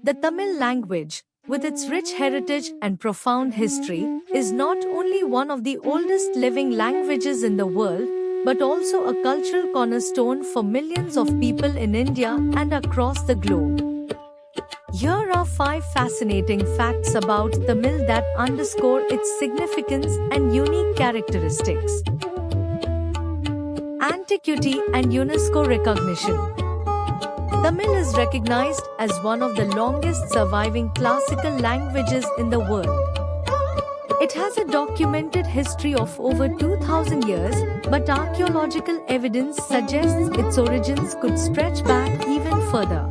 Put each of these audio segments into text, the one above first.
The Tamil language, with its rich heritage and profound history, is not only one of the oldest living languages in the world, but also a cultural cornerstone for millions of people in India and across the globe. Here are 5 fascinating facts about Tamil that underscore its significance and unique characteristics. Antiquity and UNESCO recognition. Tamil is recognized as one of the longest surviving classical languages in the world. It has a documented history of over 2000 years, but archaeological evidence suggests its origins could stretch back even further.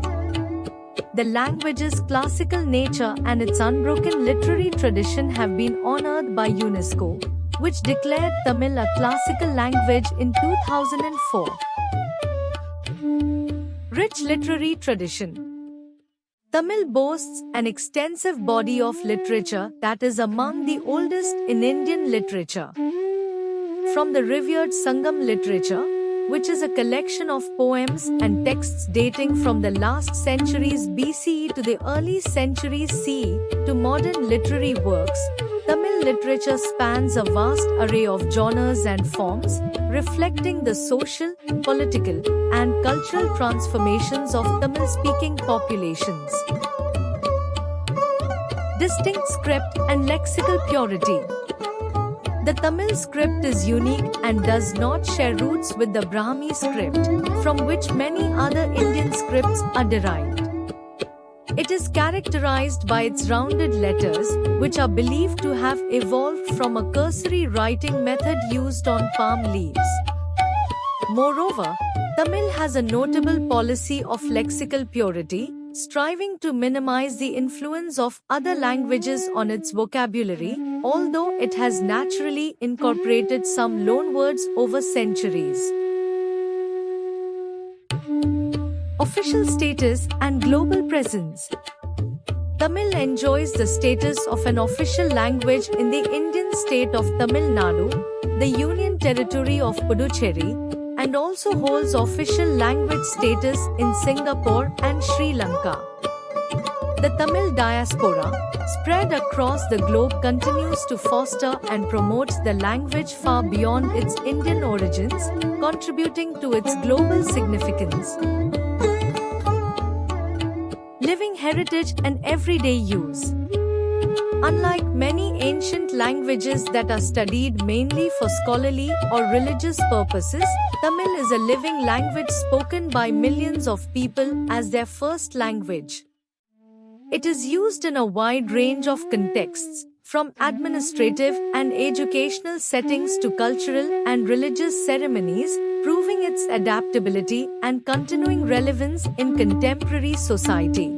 The language's classical nature and its unbroken literary tradition have been honored by UNESCO, which declared Tamil a classical language in 2004. Rich literary tradition. Tamil boasts an extensive body of literature that is among the oldest in Indian literature. From the revered Sangam literature, which is a collection of poems and texts dating from the last centuries BCE to the early centuries CE, to modern literary works, Tamil literature spans a vast array of genres and forms, reflecting the social, political, and cultural transformations of Tamil-speaking populations. Distinct script and lexical purity. The Tamil script is unique and does not share roots with the Brahmi script, from which many other Indian scripts are derived. It is characterized by its rounded letters, which are believed to have evolved from a cursory writing method used on palm leaves. Moreover, Tamil has a notable policy of lexical purity, striving to minimize the influence of other languages on its vocabulary, although it has naturally incorporated some loanwords over centuries. Official status and global presence. Tamil enjoys the status of an official language in the Indian state of Tamil Nadu, the Union Territory of Puducherry, and also holds official language status in Singapore and Sri Lanka. The Tamil diaspora, spread across the globe, continues to foster and promote the language far beyond its Indian origins, contributing to its global significance. Living heritage and everyday use. Unlike many ancient languages that are studied mainly for scholarly or religious purposes, Tamil is a living language spoken by millions of people as their first language. It is used in a wide range of contexts, from administrative and educational settings to cultural and religious ceremonies, proving its adaptability and continuing relevance in contemporary society.